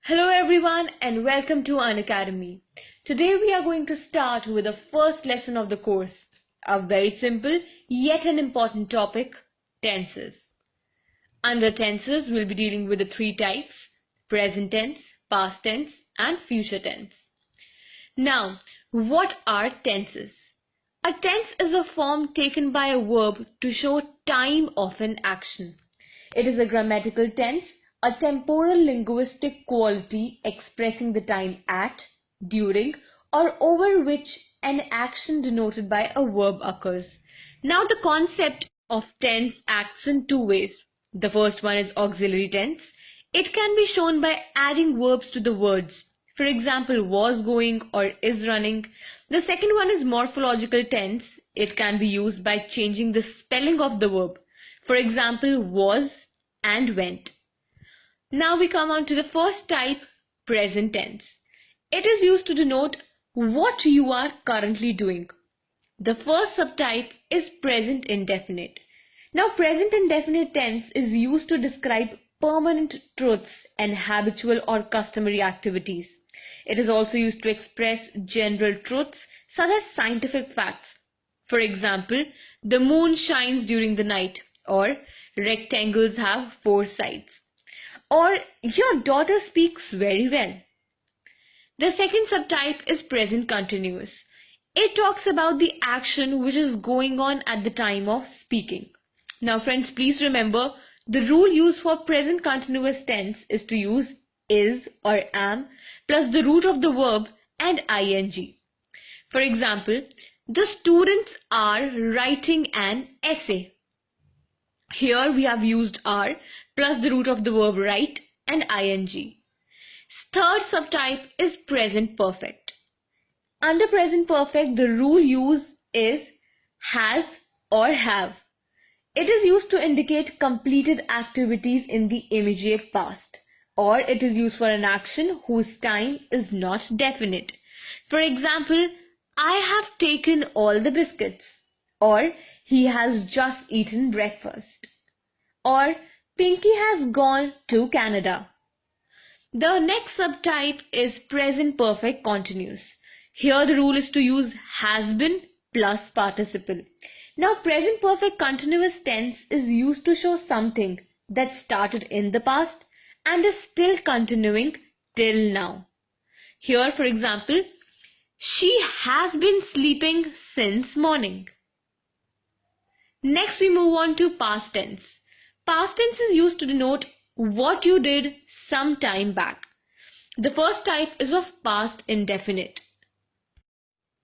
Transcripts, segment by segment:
Hello everyone and welcome to Unacademy. Today we are going to start with the first lesson of the course, a very simple yet an important topic, tenses. Under tenses we'll be dealing with the three types, present tense, past tense and future tense. Now, what are tenses? A tense is a form taken by a verb to show time of an action. It is a grammatical tense, a temporal linguistic quality expressing the time at, during, or over which an action denoted by a verb occurs. Now the concept of tense acts in two ways. The first one is auxiliary tense. It can be shown by adding verbs to the words. For example, was going or is running. The second one is morphological tense. It can be used by changing the spelling of the verb. For example, was and went. Now we come on to the first type, present tense. It is used to denote what you are currently doing. The first subtype is present indefinite. Now present indefinite tense is used to describe permanent truths and habitual or customary activities. It is also used to express general truths such as scientific facts. For example, the moon shines during the night, or rectangles have four sides, or your daughter speaks very well. The second subtype is present continuous. It talks about the action which is going on at the time of speaking. Now friends, please remember the rule used for present continuous tense is to use is or am plus the root of the verb and ing. For example, the students are writing an essay. Here we have used are plus the root of the verb write and ing. Third subtype is present perfect. Under present perfect, the rule used is has or have. It is used to indicate completed activities in the immediate past, or it is used for an action whose time is not definite. For example, I have taken all the biscuits, or he has just eaten breakfast, or Pinky has gone to Canada. The next subtype is present perfect continuous. Here the rule is to use has been plus participle. Now present perfect continuous tense is used to show something that started in the past and is still continuing till now. Here, for example, she has been sleeping since morning. Next we move on to past tense. Past tense is used to denote what you did some time back. The first type is of past indefinite.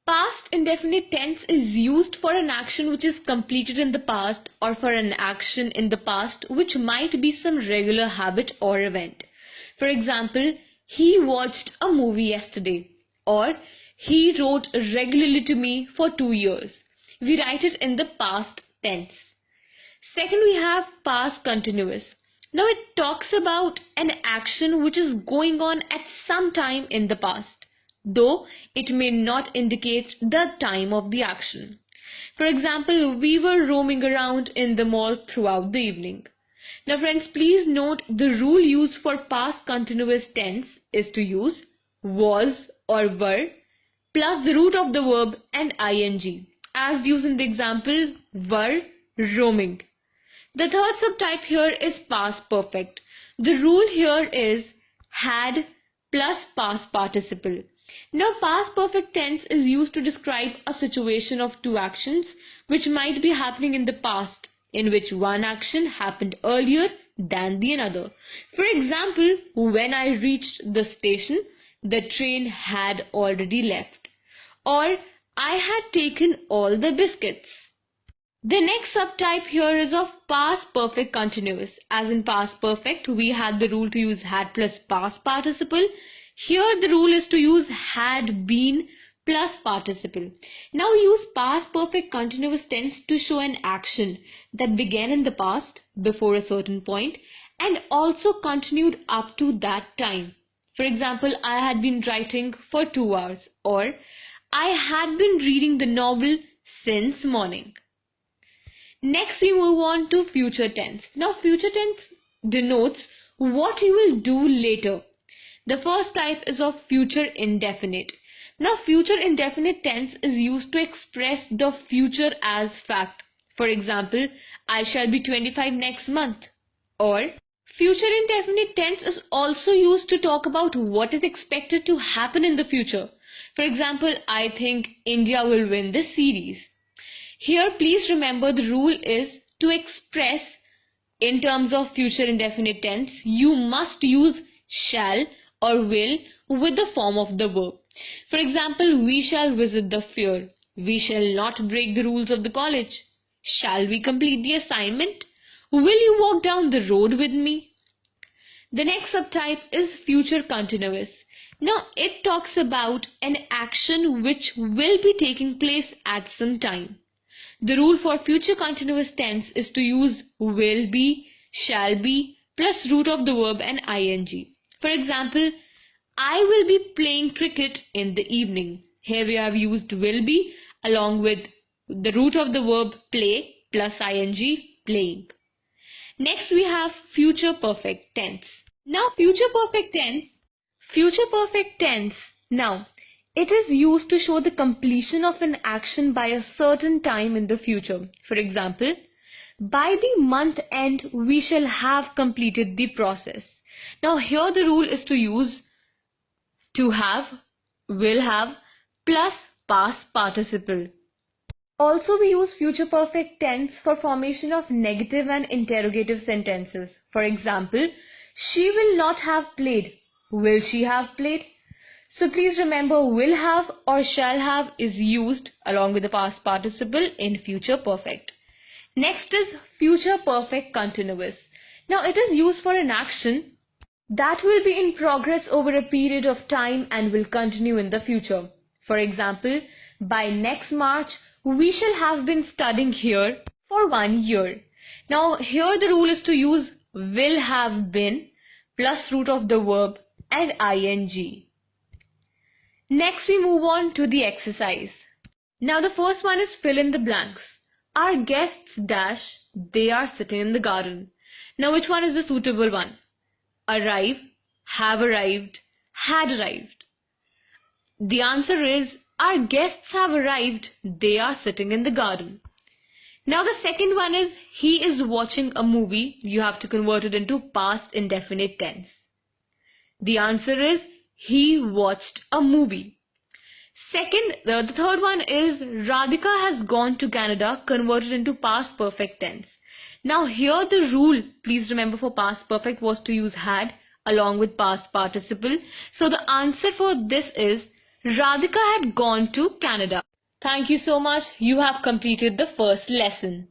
Past indefinite tense is used for an action which is completed in the past or for an action in the past which might be some regular habit or event. For example, he watched a movie yesterday, or he wrote regularly to me for 2 years. We write it in the past tense. Second, we have past continuous. Now it talks about an action which is going on at some time in the past, though it may not indicate the time of the action. For example, we were roaming around in the mall throughout the evening. Now friends, please note the rule used for past continuous tense is to use was or were plus the root of the verb and ing, as used in the example were roaming. The third subtype here is past perfect. The rule here is had plus past participle. Now past perfect tense is used to describe a situation of two actions which might be happening in the past, in which one action happened earlier than the another. For example, when I reached the station, the train had already left, or I had taken all the biscuits. The next subtype here is of past perfect continuous. As in past perfect, we had the rule to use had plus past participle. Here the rule is to use had been plus participle. Now we use past perfect continuous tense to show an action that began in the past before a certain point and also continued up to that time. For example, I had been writing for 2 hours, or I had been reading the novel since morning. Next we move on to future tense. Now future tense denotes what you will do later. The first type is of future indefinite. Now, future indefinite tense is used to express the future as fact. For example, I shall be 25 next month. Or, future indefinite tense is also used to talk about what is expected to happen in the future. For example, I think India will win this series. Here, please remember the rule is to express in terms of future indefinite tense, you must use shall or will with the form of the verb. For example, we shall visit the fair. We shall not break the rules of the college. Shall we complete the assignment? Will you walk down the road with me? The next subtype is future continuous. Now, it talks about an action which will be taking place at some time. The rule for future continuous tense is to use will be, shall be, plus root of the verb and ing. For example, I will be playing cricket in the evening. Here we have used will be along with the root of the verb play plus ing, playing. Next we have future perfect tense. Now future perfect tense, now it is used to show the completion of an action by a certain time in the future. For example, by the month end we shall have completed the process. Now here the rule is to use to have, will have, plus past participle. Also we use future perfect tense for formation of negative and interrogative sentences. For example, she will not have played. Will she have played? So please remember will have or shall have is used along with the past participle in future perfect. Next is future perfect continuous. Now it is used for an action that will be in progress over a period of time and will continue in the future. For example, by next March, we shall have been studying here for 1 year. Now here the rule is to use will have been plus root of the verb and ing. Next we move on to the exercise. Now the first one is fill in the blanks. Our guests dash, they are sitting in the garden. Now which one is the suitable one? Arrive, have arrived, had arrived. The answer is our guests have arrived, they are sitting in the garden. Now the second one is he is watching a movie. You have to convert it into past indefinite tense. The answer is he watched a movie. The third one is Radhika has gone to Canada, converted into past perfect tense. Now here the rule, please remember, for past perfect was to use had along with past participle. So the answer for this is Radhika had gone to Canada. Thank you so much. You have completed the first lesson.